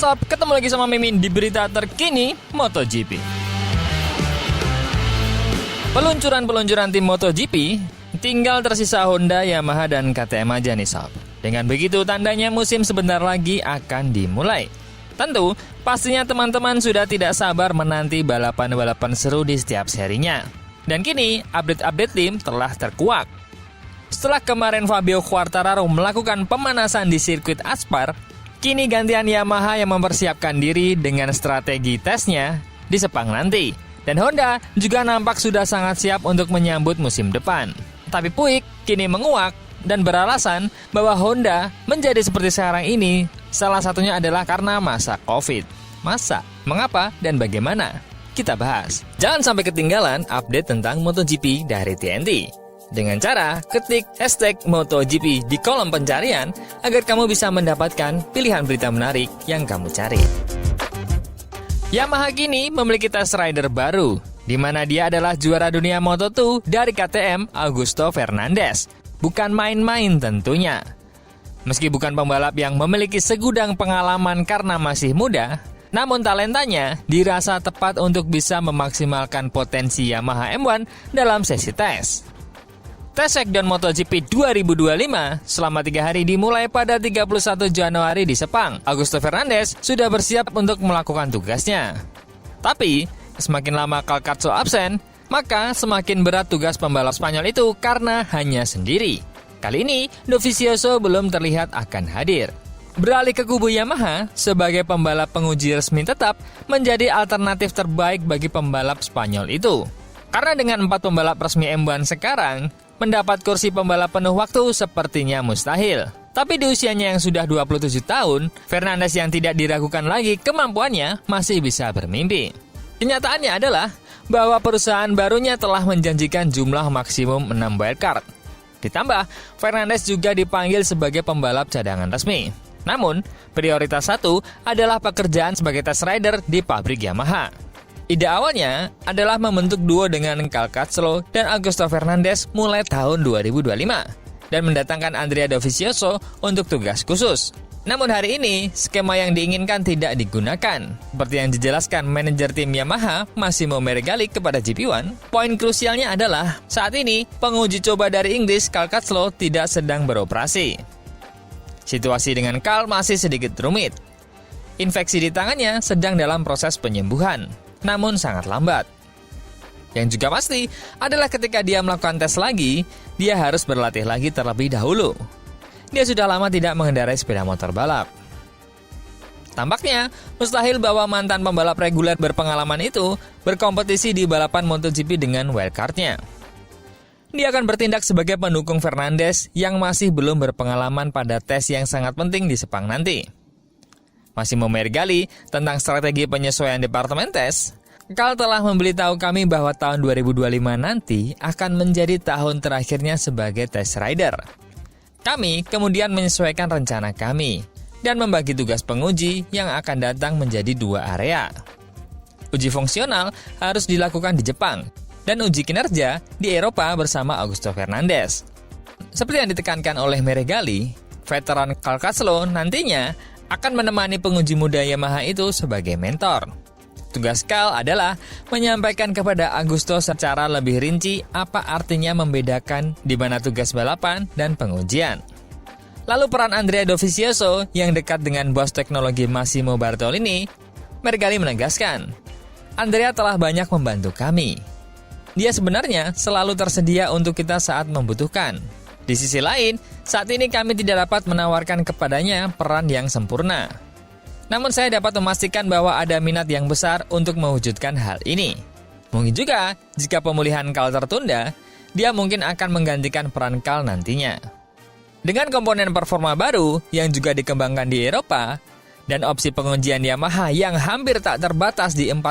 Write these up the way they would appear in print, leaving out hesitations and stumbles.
What's up? Ketemu lagi sama Mimin di berita terkini MotoGP. Peluncuran tim MotoGP tinggal tersisa Honda, Yamaha, dan KTM aja nih sob. Dengan begitu tandanya musim sebentar lagi akan dimulai. Tentu, pastinya teman-teman sudah tidak sabar menanti balapan-balapan seru di setiap serinya. Dan kini, update-update tim telah terkuak. Setelah kemarin Fabio Quartararo melakukan pemanasan di sirkuit Aspar, kini gantian Yamaha yang mempersiapkan diri dengan strategi tesnya di Sepang nanti. Dan Honda juga nampak sudah sangat siap untuk menyambut musim depan. Tapi Puig kini menguak dan beralasan bahwa Honda menjadi seperti sekarang ini salah satunya adalah karena masa Covid. Masa? Mengapa? Dan bagaimana? Kita bahas. Jangan sampai ketinggalan update tentang MotoGP dari TNT. Dengan cara ketik hashtag MotoGP di kolom pencarian agar kamu bisa mendapatkan pilihan berita menarik yang kamu cari. Yamaha kini memiliki test rider baru, di mana dia adalah juara dunia Moto2 dari KTM Augusto Fernandez. Bukan main-main tentunya. Meski bukan pembalap yang memiliki segudang pengalaman karena masih muda, namun talentanya dirasa tepat untuk bisa memaksimalkan potensi Yamaha M1 dalam sesi tes. Tes Shakedown MotoGP 2025 selama 3 hari dimulai pada 31 Januari di Sepang. Augusto Fernandez sudah bersiap untuk melakukan tugasnya. Tapi, semakin lama Calcazzo absen, maka semakin berat tugas pembalap Spanyol itu karena hanya sendiri. Kali ini, Dovizioso belum terlihat akan hadir. Beralih ke kubu Yamaha, sebagai pembalap penguji resmi tetap menjadi alternatif terbaik bagi pembalap Spanyol itu. Karena dengan 4 pembalap resmi M1 sekarang, mendapat kursi pembalap penuh waktu sepertinya mustahil. Tapi di usianya yang sudah 27 tahun, Fernandez yang tidak diragukan lagi kemampuannya masih bisa bermimpi. Kenyataannya adalah bahwa perusahaan barunya telah menjanjikan jumlah maksimum 6 wildcard. Ditambah, Fernandez juga dipanggil sebagai pembalap cadangan resmi. Namun, prioritas 1 adalah pekerjaan sebagai test rider di pabrik Yamaha. Ide awalnya adalah membentuk duo dengan Calcazzo dan Augusto Fernandez mulai tahun 2025 dan mendatangkan Andrea Dovizioso untuk tugas khusus. Namun hari ini, skema yang diinginkan tidak digunakan. Seperti yang dijelaskan manajer tim Yamaha, Massimo Meregali kepada GP1, poin krusialnya adalah saat ini penguji coba dari Inggris Calcazzo tidak sedang beroperasi. Situasi dengan Cal masih sedikit rumit. Infeksi di tangannya sedang dalam proses penyembuhan, namun sangat lambat. Yang juga pasti adalah ketika dia melakukan tes lagi, dia harus berlatih lagi terlebih dahulu. Dia sudah lama tidak mengendarai sepeda motor balap. Tampaknya mustahil bahwa mantan pembalap reguler berpengalaman itu berkompetisi di balapan MotoGP dengan wildcard-nya. Dia akan bertindak sebagai pendukung Fernandez yang masih belum berpengalaman pada tes yang sangat penting di Sepang nanti. Massimo Meregali tentang strategi penyesuaian departemen tes, Cal telah memberitahu kami bahwa tahun 2025 nanti akan menjadi tahun terakhirnya sebagai test rider. Kami kemudian menyesuaikan rencana kami dan membagi tugas penguji yang akan datang menjadi 2 area. Uji fungsional harus dilakukan di Jepang dan uji kinerja di Eropa bersama Augusto Fernandez. Seperti yang ditekankan oleh Meregali, veteran Calcazzo nantinya akan menemani penguji muda Yamaha itu sebagai mentor. Tugas Cal adalah menyampaikan kepada Augusto secara lebih rinci apa artinya membedakan di mana tugas balapan dan pengujian. Lalu peran Andrea Dovizioso yang dekat dengan bos teknologi Massimo Bartolini, Meregali menegaskan, Andrea telah banyak membantu kami. Dia sebenarnya selalu tersedia untuk kita saat membutuhkan. Di sisi lain, saat ini kami tidak dapat menawarkan kepadanya peran yang sempurna. Namun saya dapat memastikan bahwa ada minat yang besar untuk mewujudkan hal ini. Mungkin juga, jika pemulihan Cal tertunda, dia mungkin akan menggantikan peran Cal nantinya. Dengan komponen performa baru yang juga dikembangkan di Eropa, dan opsi pengujian Yamaha yang hampir tak terbatas di 4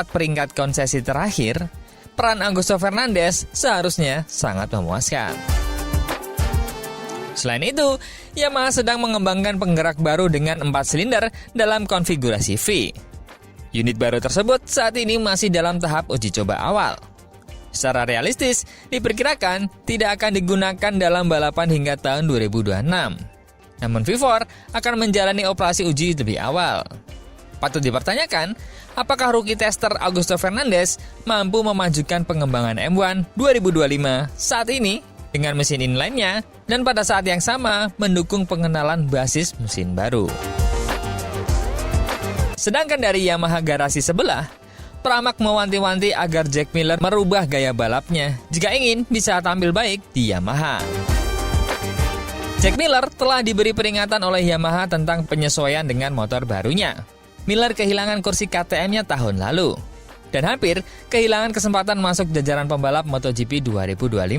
peringkat konsesi terakhir, peran Augusto Fernandez seharusnya sangat memuaskan. Selain itu, Yamaha sedang mengembangkan penggerak baru dengan 4 silinder dalam konfigurasi V. Unit baru tersebut saat ini masih dalam tahap uji coba awal. Secara realistis, diperkirakan tidak akan digunakan dalam balapan hingga tahun 2026. Namun V4 akan menjalani operasi uji lebih awal. Patut dipertanyakan, apakah rookie tester Augusto Fernandes mampu memajukan pengembangan M1 2025 saat ini dengan mesin inline-nya dan pada saat yang sama mendukung pengenalan basis mesin baru. Sedangkan dari Yamaha garasi sebelah, Pramac mewanti-wanti agar Jack Miller merubah gaya balapnya jika ingin bisa tampil baik di Yamaha. Jack Miller telah diberi peringatan oleh Yamaha tentang penyesuaian dengan motor barunya. Miller kehilangan kursi KTM-nya tahun lalu dan hampir kehilangan kesempatan masuk jajaran pembalap MotoGP 2025.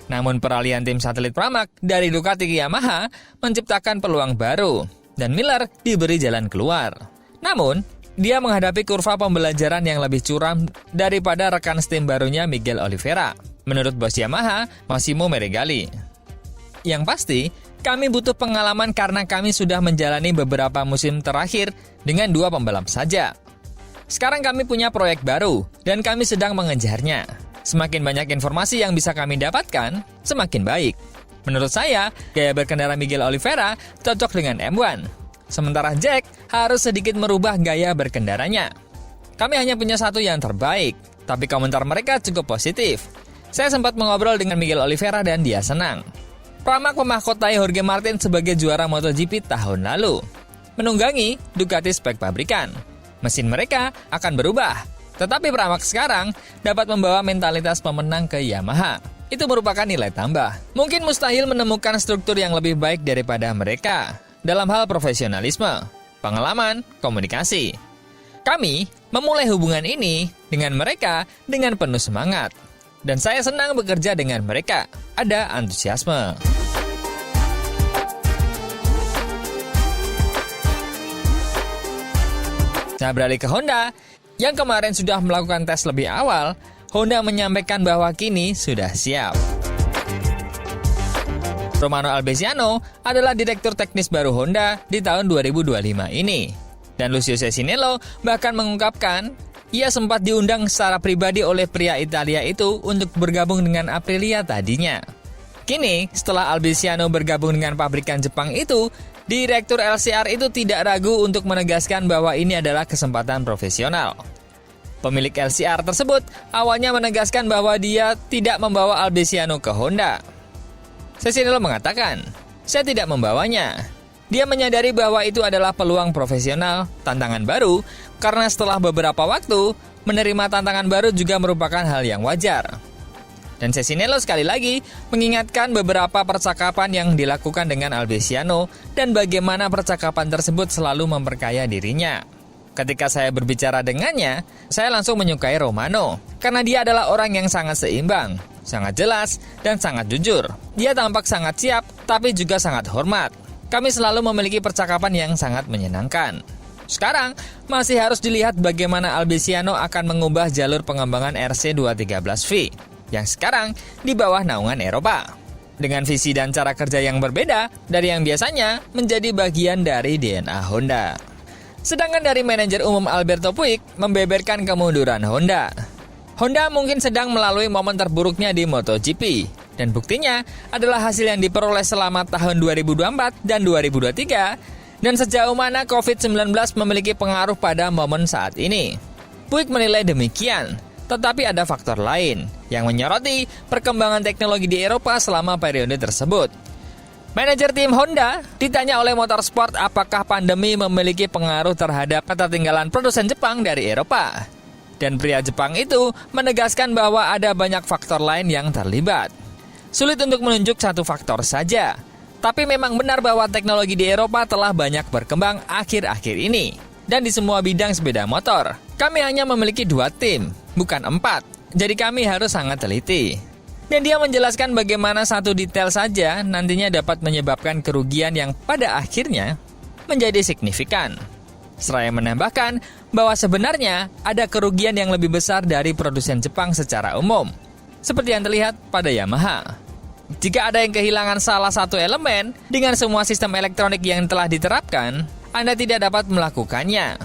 Namun peralihan tim satelit Pramac dari Ducati ke Yamaha menciptakan peluang baru dan Miller diberi jalan keluar. Namun, dia menghadapi kurva pembelajaran yang lebih curam daripada rekan setim barunya Miguel Oliveira, menurut bos Yamaha, Massimo Meregali. Yang pasti, kami butuh pengalaman karena kami sudah menjalani beberapa musim terakhir dengan 2 pembalap saja. Sekarang kami punya proyek baru dan kami sedang mengejarnya. Semakin banyak informasi yang bisa kami dapatkan, semakin baik. Menurut saya, gaya berkendara Miguel Oliveira cocok dengan M1. Sementara Jack harus sedikit merubah gaya berkendaranya. Kami hanya punya satu yang terbaik, tapi komentar mereka cukup positif. Saya sempat mengobrol dengan Miguel Oliveira dan dia senang. Pramac memahkotai Jorge Martin sebagai juara MotoGP tahun lalu, menunggangi Ducati spek pabrikan. Mesin mereka akan berubah, tetapi Pramac sekarang dapat membawa mentalitas pemenang ke Yamaha. Itu merupakan nilai tambah. Mungkin mustahil menemukan struktur yang lebih baik daripada mereka dalam hal profesionalisme, pengalaman, komunikasi. Kami memulai hubungan ini dengan mereka dengan penuh semangat. Dan saya senang bekerja dengan mereka. Ada antusiasme. Saya beralih ke Honda, yang kemarin sudah melakukan tes lebih awal. Honda menyampaikan bahwa kini sudah siap. Romano Albesiano adalah direktur teknis baru Honda di tahun 2025 ini. Dan Lucio Cesinello bahkan mengungkapkan, ia sempat diundang secara pribadi oleh pria Italia itu untuk bergabung dengan Aprilia tadinya. Kini, setelah Albesiano bergabung dengan pabrikan Jepang itu, Direktur LCR itu tidak ragu untuk menegaskan bahwa ini adalah kesempatan profesional. Pemilik LCR tersebut awalnya menegaskan bahwa dia tidak membawa Albesiano ke Honda. Cesinello mengatakan, "Saya tidak membawanya." Dia menyadari bahwa itu adalah peluang profesional, tantangan baru, karena setelah beberapa waktu, menerima tantangan baru juga merupakan hal yang wajar. Dan Cesinello sekali lagi mengingatkan beberapa percakapan yang dilakukan dengan Albesiano dan bagaimana percakapan tersebut selalu memperkaya dirinya. Ketika saya berbicara dengannya, saya langsung menyukai Romano, karena dia adalah orang yang sangat seimbang, sangat jelas, dan sangat jujur. Dia tampak sangat siap, tapi juga sangat hormat. Kami selalu memiliki percakapan yang sangat menyenangkan. Sekarang, masih harus dilihat bagaimana Albesiano akan mengubah jalur pengembangan RC213V, yang sekarang di bawah naungan Eropa. Dengan visi dan cara kerja yang berbeda dari yang biasanya menjadi bagian dari DNA Honda. Sedangkan dari manajer umum Alberto Puig membeberkan kemunduran Honda. Honda mungkin sedang melalui momen terburuknya di MotoGP. Dan buktinya adalah hasil yang diperoleh selama tahun 2024 dan 2023. Dan sejauh mana COVID-19 memiliki pengaruh pada momen saat ini. Puig menilai demikian. Tetapi ada faktor lain yang menyoroti perkembangan teknologi di Eropa selama periode tersebut. Manajer tim Honda ditanya oleh Motorsport apakah pandemi memiliki pengaruh terhadap ketertinggalan produsen Jepang dari Eropa. Dan pria Jepang itu menegaskan bahwa ada banyak faktor lain yang terlibat. Sulit untuk menunjuk satu faktor saja. Tapi memang benar bahwa teknologi di Eropa telah banyak berkembang akhir-akhir ini. Dan di semua bidang sepeda motor, kami hanya memiliki 2 tim, bukan 4. Jadi kami harus sangat teliti. Dan dia menjelaskan bagaimana satu detail saja nantinya dapat menyebabkan kerugian yang pada akhirnya menjadi signifikan. Seraya menambahkan bahwa sebenarnya ada kerugian yang lebih besar dari produsen Jepang secara umum, seperti yang terlihat pada Yamaha. Jika ada yang kehilangan salah satu elemen dengan semua sistem elektronik yang telah diterapkan, Anda tidak dapat melakukannya.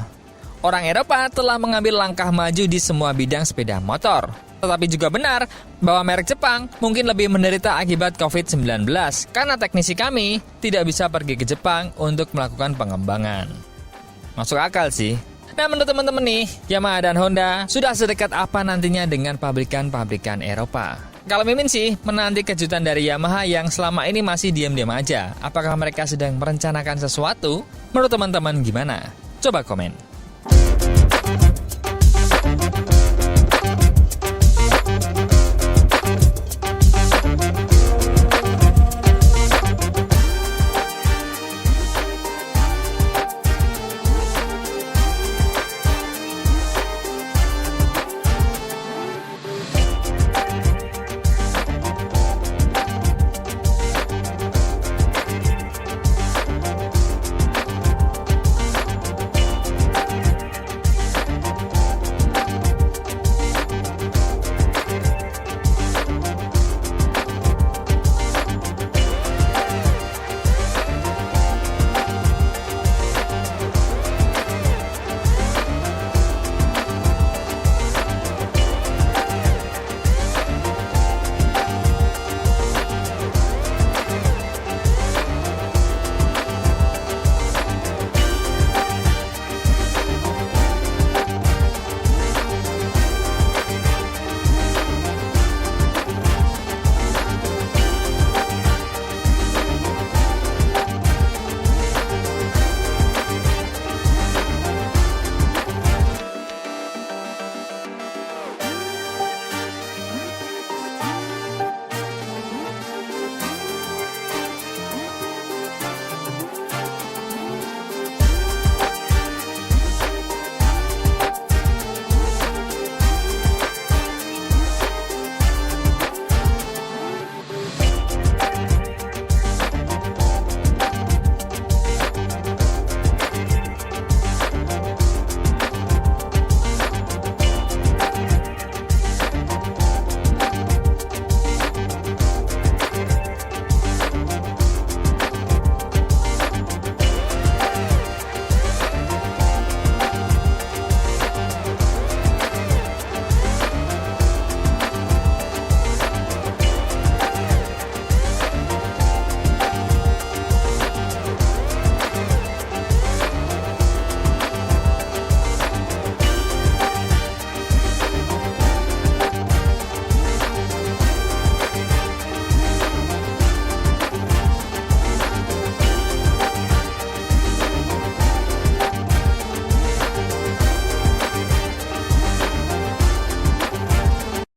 Orang Eropa telah mengambil langkah maju di semua bidang sepeda motor. Tetapi juga benar bahwa merek Jepang mungkin lebih menderita akibat COVID-19 karena teknisi kami tidak bisa pergi ke Jepang untuk melakukan pengembangan. Masuk akal sih. Nah, menurut teman-teman nih, Yamaha dan Honda sudah sedekat apa nantinya dengan pabrikan-pabrikan Eropa? Kalau Mimin sih, menanti kejutan dari Yamaha yang selama ini masih diam-diam aja. Apakah mereka sedang merencanakan sesuatu? Menurut teman-teman gimana? Coba komen.